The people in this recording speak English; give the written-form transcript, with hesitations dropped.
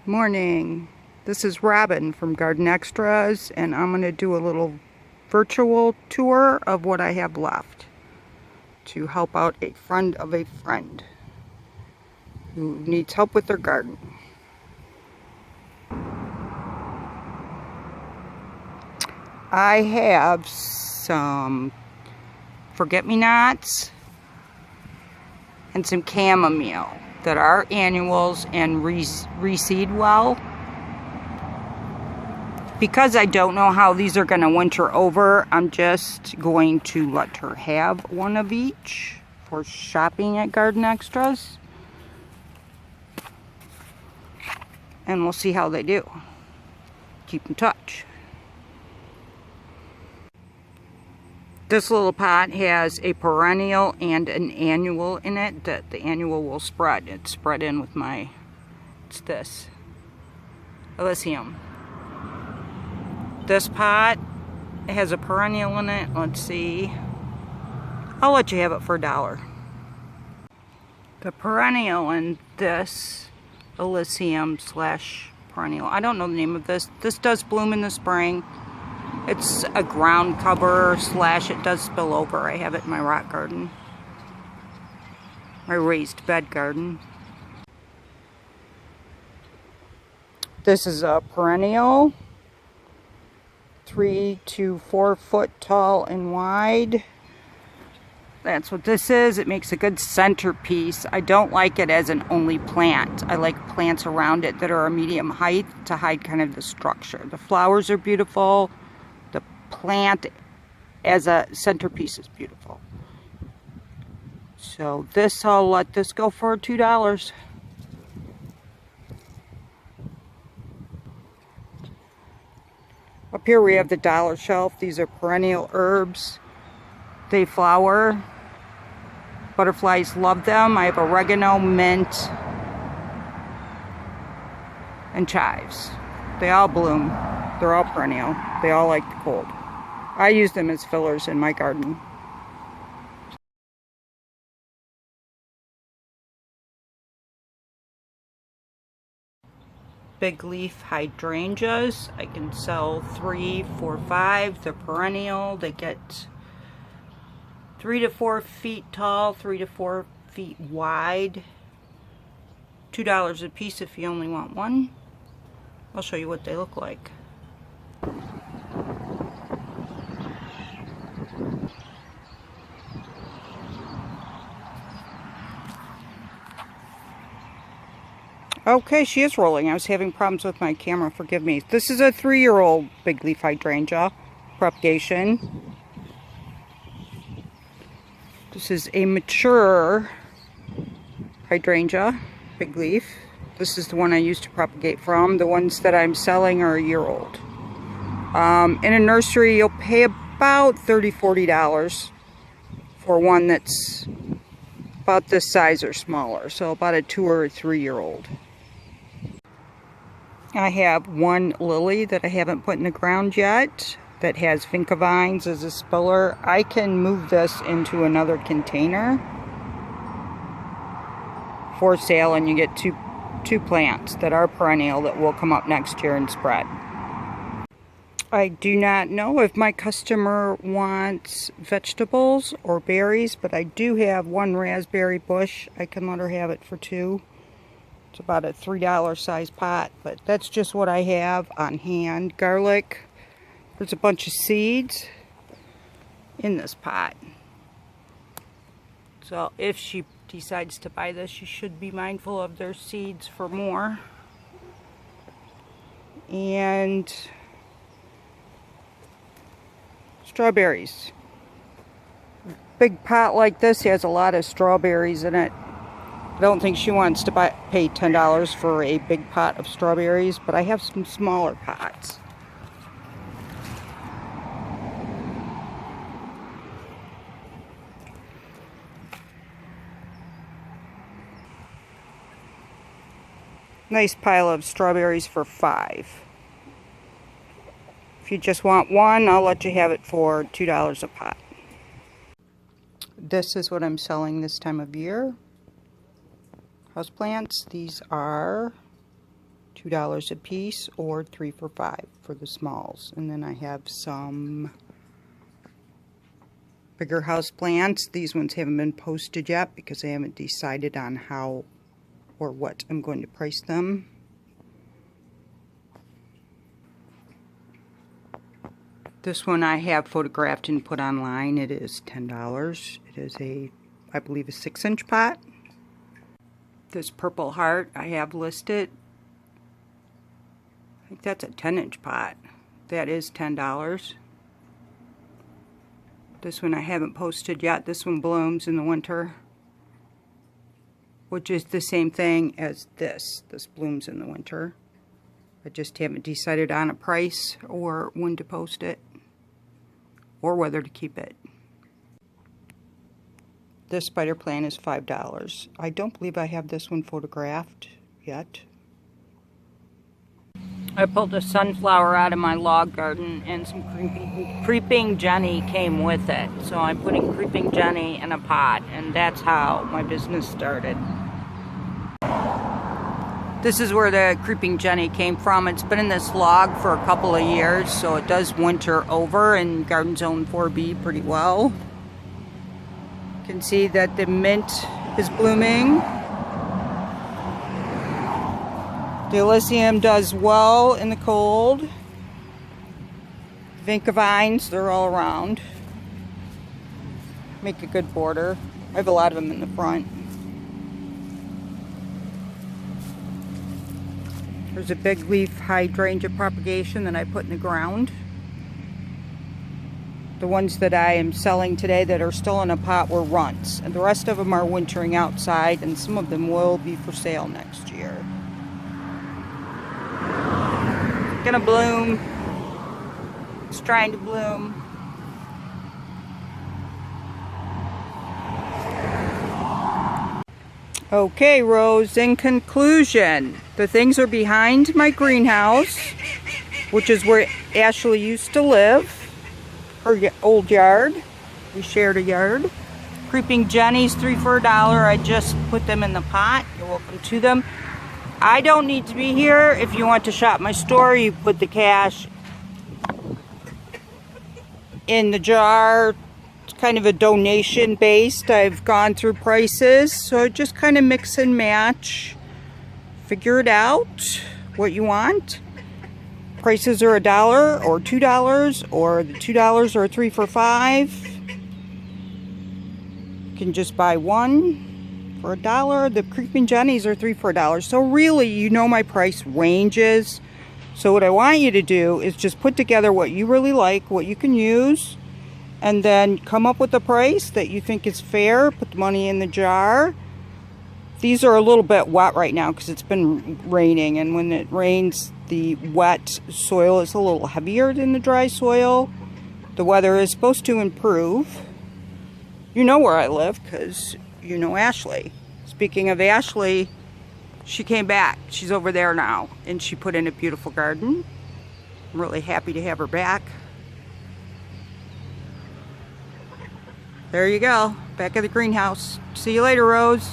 Morning. This is Robin from Garden Extras, and I'm going to do a little virtual tour of what I have left to help out a friend of a friend who needs help with their garden. I have some forget-me-nots and some chamomile that are annuals and reseed well. Because I don't know how these are going to winter over, I'm just going to let her have one of each for shopping at Garden Extras. And we'll see how they do. Keep in touch. This little pot has a perennial and an annual in it. The annual will spread. It's spread in with it's this, Elysium. This pot has a perennial in it. Let's see. I'll let you have it for $1. The perennial in this Elysium / perennial. I don't know the name of this. This does bloom in the spring. It's a ground cover / it does spill over. I have it in my rock garden. My raised bed garden. This is a perennial. 3 to 4 foot tall and wide. That's what this is. It makes a good centerpiece. I don't like it as an only plant. I like plants around it that are a medium height to hide kind of the structure. The flowers are beautiful. The plant as a centerpiece is beautiful. So this, I'll let this go for $2. Up here we have the dollar shelf. These are perennial herbs. They flower. Butterflies love them. I have oregano, mint, and chives. They all bloom. They're all perennial. They all like the cold. I use them as fillers in my garden. Big leaf hydrangeas. I can sell 3, 4, 5. They're perennial. They get 3 to 4 feet tall, 3 to 4 feet wide. $2 a piece if you only want one. I'll show you what they look like. Okay, she is rolling. I was having problems with my camera, forgive me. This is a 3-year-old big leaf hydrangea propagation. This is a mature hydrangea, big leaf. This is the one I used to propagate from. The ones that I'm selling are a year old. In a nursery, you'll pay about $30, $40 for one that's about this size or smaller. So about a 2 or 3-year-old. I have one lily that I haven't put in the ground yet that has vinca vines as a spiller. I can move this into another container for sale, and you get two plants that are perennial that will come up next year and spread. I do not know if my customer wants vegetables or berries, but I do have one raspberry bush. I can let her have it for $2. It's about a $3 size pot, but that's just what I have on hand. Garlic. There's a bunch of seeds in this pot. So if she decides to buy this, she should be mindful of their seeds for more. And strawberries. Big pot like this has a lot of strawberries in it. I don't think she wants to pay $10 for a big pot of strawberries, but I have some smaller pots. Nice pile of strawberries for $5. If you just want one, I'll let you have it for $2 a pot. This is what I'm selling this time of year. Houseplants. These are $2 a piece, or 3 for $5 for the smalls. And then I have some bigger house plants. These ones haven't been posted yet because I haven't decided on how or what I'm going to price them. This one I have photographed and put online. It is $10. It is a, I believe, a 6-inch pot. This purple heart I have listed. I think that's a 10-inch pot. That is $10. This one I haven't posted yet. This one blooms in the winter, which is the same thing as this. This blooms in the winter. I just haven't decided on a price or when to post it or whether to keep it. This spider plant is $5. I don't believe I have this one photographed yet. I pulled a sunflower out of my log garden and some creeping Jenny came with it. So I'm putting creeping Jenny in a pot, and that's how my business started. This is where the creeping Jenny came from. It's been in this log for a couple of years, so it does winter over in Garden Zone 4B pretty well. You can see that the mint is blooming. The Elysium does well in the cold. Vinca vines, they're all around. Make a good border. I have a lot of them in the front. There's a big leaf hydrangea propagation that I put in the ground. The ones that I am selling today that are still in a pot were runts. And the rest of them are wintering outside, and some of them will be for sale next year. Gonna bloom. It's trying to bloom. Okay, Rose, in conclusion, the things are behind my greenhouse, which is where Ashley used to live, her old yard. We shared a yard. Creeping Jenny's 3 for $1. I just put them in the pot. You're welcome to them. I don't need to be here. If you want to shop my store, you put the cash in the jar. It's kind of a donation based. I've gone through prices, so just kind of mix and match. Figure it out what you want. Prices are $1 or $2, or the $2 or 3 for $5. You can just buy one for $1. The Creeping Jennies are 3 for $1. So really, you know my price ranges. So what I want you to do is just put together what you really like, what you can use, and then come up with a price that you think is fair. Put the money in the jar. These are a little bit wet right now because it's been raining, and when it rains, the wet soil is a little heavier than the dry soil. The weather is supposed to improve. You know where I live because you know Ashley. Speaking of Ashley, she came back. She's over there now, and she put in a beautiful garden. I'm really happy to have her back. There you go, back at the greenhouse. See you later, Rose.